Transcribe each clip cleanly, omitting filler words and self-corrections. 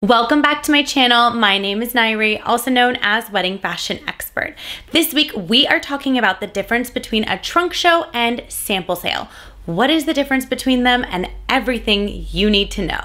Welcome back to my channel. My name is Nayri, also known as Wedding Fashion Expert. This week, we are talking about the difference between a trunk show and sample sale. What is the difference between them and everything you need to know.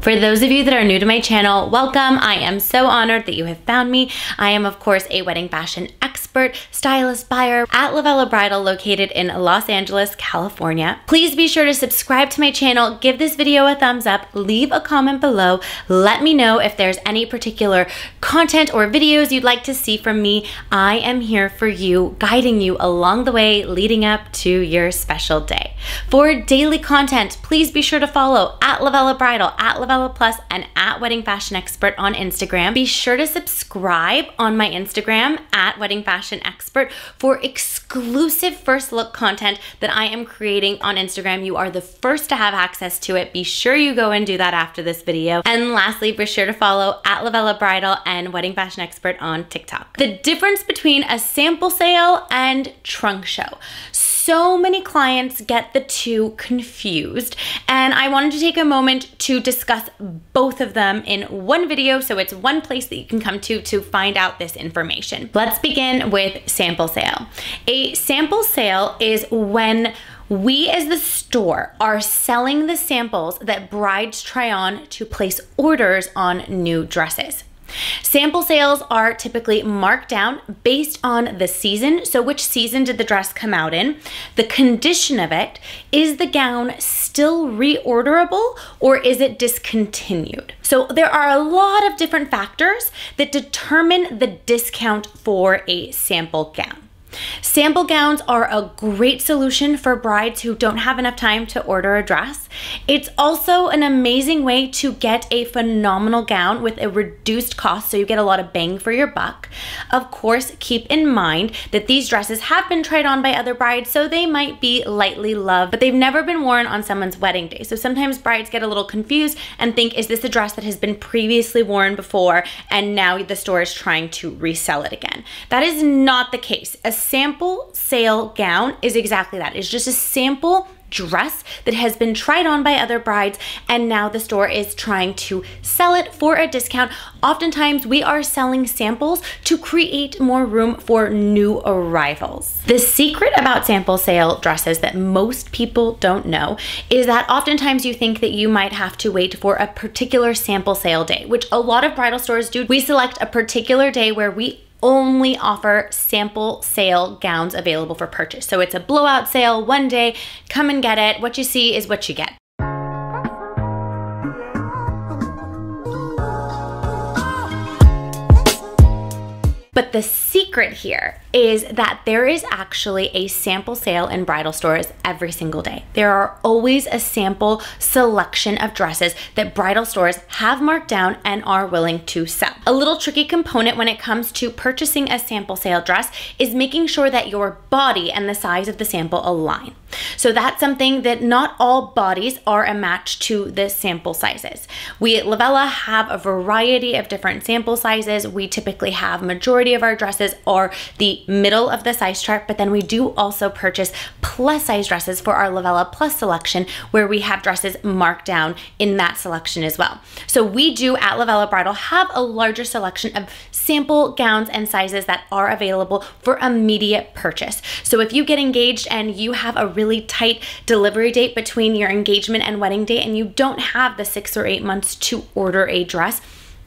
For those of you that are new to my channel, welcome. I am so honored that you have found me. I am, of course, a wedding fashion expert, stylist, buyer at LOVELLA Bridal, located in Los Angeles, California. Please be sure to subscribe to my channel, give this video a thumbs up, leave a comment below. Let me know if there's any particular content or videos you'd like to see from me. I am here for you, guiding you along the way leading up to your special day. For daily content, please be sure to follow at LOVELLA Bridal, at LOVELLA Plus, and at Wedding Fashion Expert on Instagram. Be sure to subscribe on my Instagram at Wedding Fashion Expert for exclusive first look content that I am creating on Instagram. You are the first to have access to it. Be sure you go and do that after this video. And lastly, be sure to follow at LOVELLA Bridal and Wedding Fashion Expert on TikTok. The difference between a sample sale and trunk show. So many clients get the two confused, and I wanted to take a moment to discuss both of them in one video, so it's one place that you can come to find out this information. Let's begin with sample sale. A sample sale is when we as the store are selling the samples that brides try on to place orders on new dresses. Sample sales are typically marked down based on the season. So which season did the dress come out in? The condition of it. Is the gown still reorderable or is it discontinued? So there are a lot of different factors that determine the discount for a sample gown. Sample gowns are a great solution for brides who don't have enough time to order a dress. It's also an amazing way to get a phenomenal gown with a reduced cost, so you get a lot of bang for your buck. Of course, keep in mind that these dresses have been tried on by other brides, so they might be lightly loved, but they've never been worn on someone's wedding day. So sometimes brides get a little confused and think, is this a dress that has been previously worn before and now the store is trying to resell it again? That is not the case. A sample sale gown is exactly that. It's just a sample dress that has been tried on by other brides, and now the store is trying to sell it for a discount. Oftentimes we are selling samples to create more room for new arrivals. The secret about sample sale dresses that most people don't know is that oftentimes you think that you might have to wait for a particular sample sale day, which a lot of bridal stores do. We select a particular day where we only offer sample sale gowns available for purchase. So it's a blowout sale one day, come and get it. What you see is what you get. But the secret here is that there is actually a sample sale in bridal stores every single day. There are always a sample selection of dresses that bridal stores have marked down and are willing to sell. A little tricky component when it comes to purchasing a sample sale dress is making sure that your body and the size of the sample align. So that's something that not all bodies are a match to the sample sizes. We at LOVELLA have a variety of different sample sizes. We typically have majority of our dresses are the middle of the size chart, but then we do also purchase plus size dresses for our LOVELLA Plus selection, where we have dresses marked down in that selection as well. So we do at LOVELLA Bridal have a larger selection of sample gowns and sizes that are available for immediate purchase. So if you get engaged and you have a really tight delivery date between your engagement and wedding date and you don't have the 6 or 8 months to order a dress,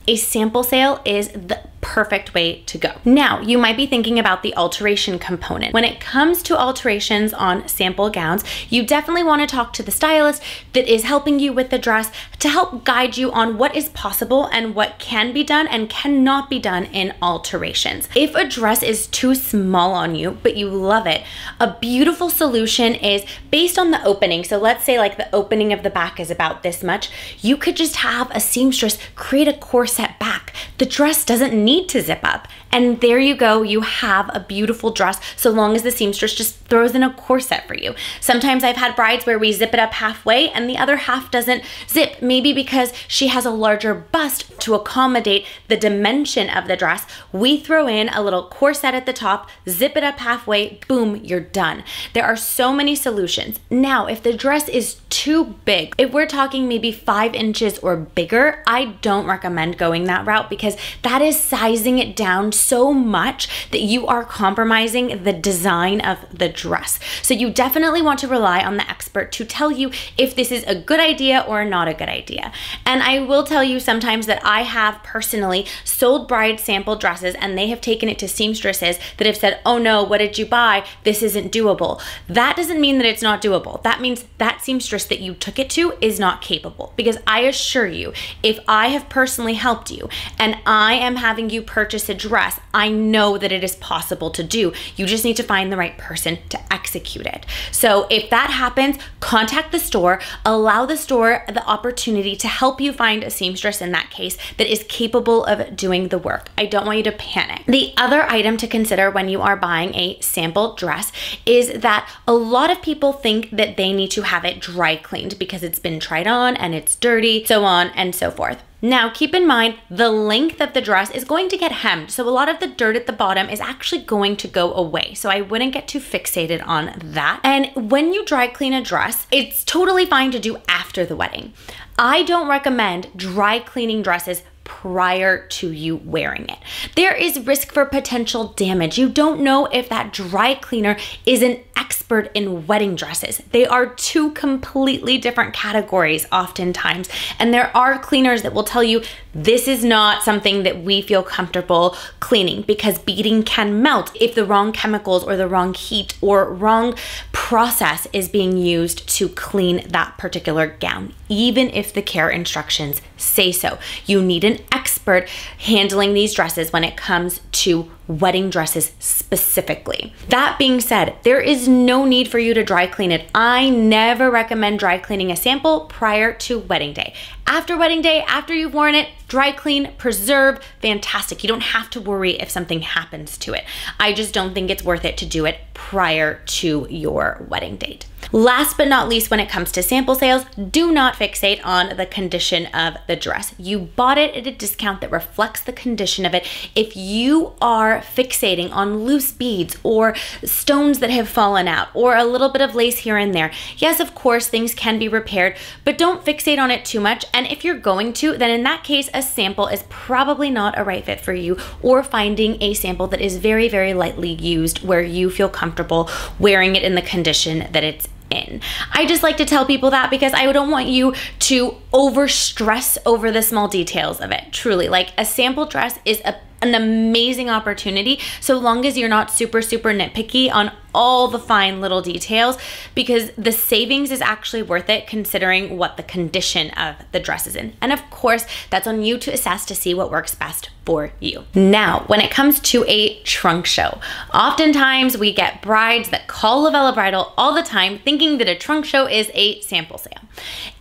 a sample sale is the perfect way to go. Now, you might be thinking about the alteration component. When it comes to alterations on sample gowns, you definitely want to talk to the stylist that is helping you with the dress to help guide you on what is possible and what can be done and cannot be done in alterations. If a dress is too small on you, but you love it, a beautiful solution is based on the opening. So let's say like the opening of the back is about this much. You could just have a seamstress create a corset back back. The dress doesn't need to zip up. And there you go, you have a beautiful dress so long as the seamstress just throws in a corset for you. Sometimes I've had brides where we zip it up halfway and the other half doesn't zip, maybe because she has a larger bust to accommodate the dimension of the dress. We throw in a little corset at the top, zip it up halfway, boom, you're done. There are so many solutions. Now, if the dress is too big, if we're talking maybe 5 inches or bigger, I don't recommend going that route because that is sizing it down so much that you are compromising the design of the dress. So you definitely want to rely on the expert to tell you if this is a good idea or not a good idea. And I will tell you sometimes that I have personally sold bride sample dresses and they have taken it to seamstresses that have said, oh no, what did you buy? This isn't doable. That doesn't mean that it's not doable. That means that seamstress that you took it to is not capable, because I assure you, if I have personally helped you and I am having you purchase a dress, I know that it is possible to do. You just need to find the right person to execute it. So if that happens, contact the store, allow the store the opportunity to help you find a seamstress in that case that is capable of doing the work. I don't want you to panic. The other item to consider when you are buying a sample dress is that a lot of people think that they need to have it dry cleaned because it's been tried on and it's dirty, so on and so forth. Now, keep in mind, the length of the dress is going to get hemmed, so a lot of the dirt at the bottom is actually going to go away, so I wouldn't get too fixated on that. And when you dry clean a dress, it's totally fine to do after the wedding. I don't recommend dry cleaning dresses prior to you wearing it. There is risk for potential damage. You don't know if that dry cleaner is an expert in wedding dresses. They are two completely different categories oftentimes, and there are cleaners that will tell you this is not something that we feel comfortable cleaning because beading can melt if the wrong chemicals or the wrong heat or wrong process is being used to clean that particular gown, even if the care instructions say so. You need an expert handling these dresses when it comes to wedding dresses specifically. That being said, there is no need for you to dry clean it. I never recommend dry cleaning a sample prior to wedding day. After wedding day, after you've worn it, dry clean, preserve, fantastic. You don't have to worry if something happens to it. I just don't think it's worth it to do it prior to your wedding date. Last but not least, when it comes to sample sales, do not fixate on the condition of the dress. You bought it at a discount that reflects the condition of it. If you are fixating on loose beads or stones that have fallen out or a little bit of lace here and there, yes, of course, things can be repaired, but don't fixate on it too much. And if you're going to, then in that case, a sample is probably not a right fit for you, or finding a sample that is very, very lightly used where you feel comfortable wearing it in the condition that it's in. I just like to tell people that because I don't want you to over stress over the small details of it. Truly, like a sample dress is an amazing opportunity so long as you're not super nitpicky on all the fine little details, because the savings is actually worth it considering what the condition of the dress is in. And of course, that's on you to assess to see what works best for you. Now, when it comes to a trunk show, oftentimes we get brides that call Lovella Bridal all the time thinking that a trunk show is a sample sale.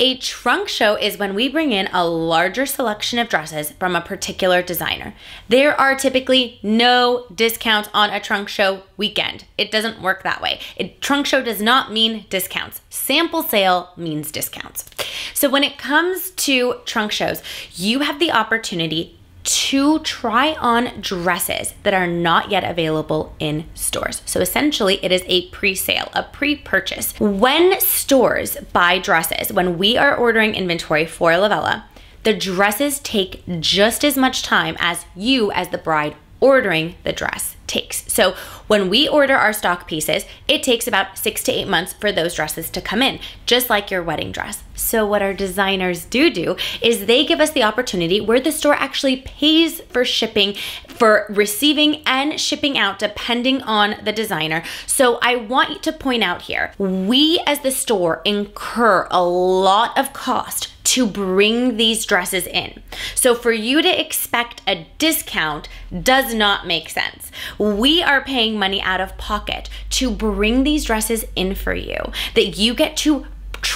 A trunk show is when we bring in a larger selection of dresses from a particular designer. There are typically no discounts on a trunk show weekend. It doesn't work that way. A trunk show does not mean discounts. Sample sale means discounts. So when it comes to trunk shows, you have the opportunity to try on dresses that are not yet available in stores. So essentially it is a pre-sale, a pre-purchase. When stores buy dresses, when we are ordering inventory for Lovella, the dresses take just as much time as you as the bride ordering the dress takes. So when we order our stock pieces, it takes about 6 to 8 months for those dresses to come in, just like your wedding dress. So what our designers do is they give us the opportunity where the store actually pays for shipping, for receiving and shipping out, depending on the designer. So I want to point out here, we as the store incur a lot of cost to bring these dresses in. So for you to expect a discount does not make sense. We are paying money out of pocket to bring these dresses in for you that you get to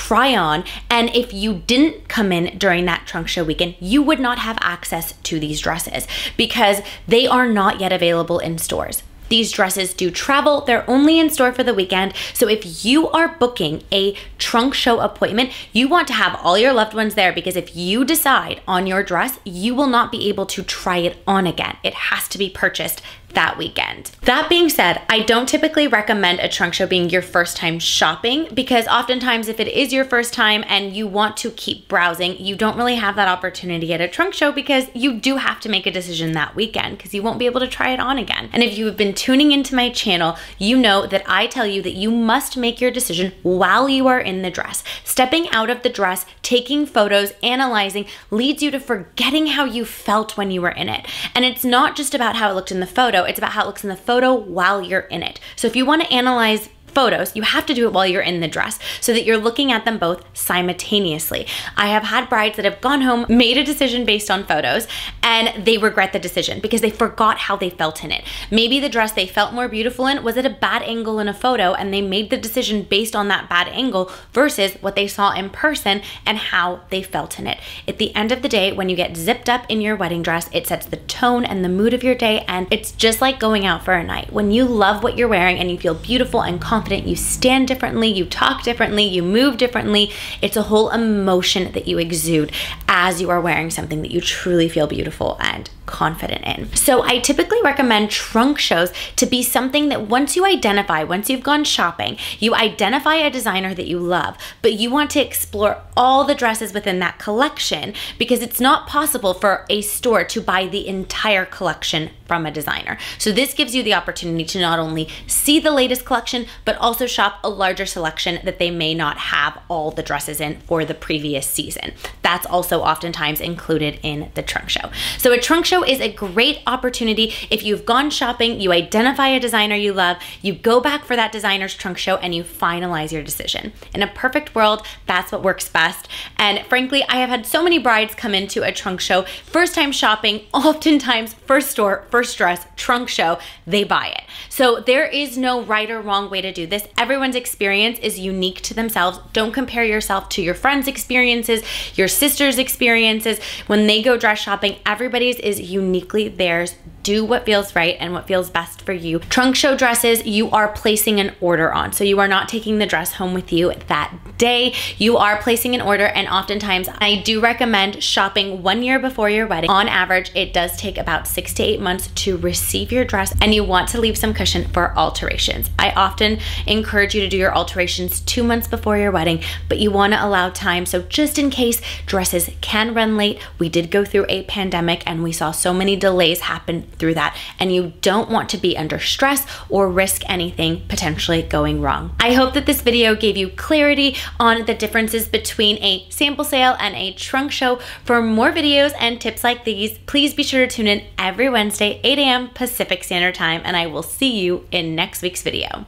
try on. And if you didn't come in during that trunk show weekend, you would not have access to these dresses because they are not yet available in stores. These dresses do travel. They're only in store for the weekend. So if you are booking a trunk show appointment, you want to have all your loved ones there, because if you decide on your dress, you will not be able to try it on again. It has to be purchased that weekend. That being said, I don't typically recommend a trunk show being your first time shopping, because oftentimes if it is your first time and you want to keep browsing, you don't really have that opportunity at a trunk show, because you do have to make a decision that weekend because you won't be able to try it on again. And if you have been tuning into my channel, you know that I tell you that you must make your decision while you are in the dress. Stepping out of the dress, taking photos, analyzing leads you to forgetting how you felt when you were in it. And it's not just about how it looked in the photo, it's about how it looks in the photo while you're in it. So if you want to analyze photos, you have to do it while you're in the dress so that you're looking at them both simultaneously. I have had brides that have gone home, made a decision based on photos, and they regret the decision because they forgot how they felt in it. Maybe the dress they felt more beautiful in was at a bad angle in a photo, and they made the decision based on that bad angle versus what they saw in person and how they felt in it. At the end of the day, when you get zipped up in your wedding dress, it sets the tone and the mood of your day, and it's just like going out for a night. When you love what you're wearing and you feel beautiful and confident, you stand differently, you talk differently, you move differently. It's a whole emotion that you exude as you are wearing something that you truly feel beautiful and confident in. So I typically recommend trunk shows to be something that once you identify, once you've gone shopping, you identify a designer that you love, but you want to explore all the dresses within that collection, because it's not possible for a store to buy the entire collection from a designer. So this gives you the opportunity to not only see the latest collection, but also shop a larger selection that they may not have all the dresses in for the previous season. That's also oftentimes included in the trunk show. So a trunk show is a great opportunity. If you've gone shopping, you identify a designer you love, you go back for that designer's trunk show, and you finalize your decision. In a perfect world, that's what works best. And frankly, I have had so many brides come into a trunk show, first time shopping, oftentimes first store, first dress, trunk show, they buy it. So there is no right or wrong way to do this. Everyone's experience is unique to themselves. Don't compare yourself to your friends' experiences, your sister's experiences. When they go dress shopping, everybody's is uniquely theirs. Do what feels right and what feels best for you. Trunk show dresses, you are placing an order on. So you are not taking the dress home with you that day. You are placing an order, and oftentimes I do recommend shopping 1 year before your wedding. On average, it does take about 6 to 8 months to receive your dress, and you want to leave some cushion for alterations. I often encourage you to do your alterations 2 months before your wedding, but you want to allow time. So just in case dresses can run late, we did go through a pandemic and we saw so many delays happen through that, and you don't want to be under stress or risk anything potentially going wrong. I hope that this video gave you clarity on the differences between a sample sale and a trunk show. For more videos and tips like these, please be sure to tune in every Wednesday, 8 a.m. Pacific Standard Time, and I will see you in next week's video.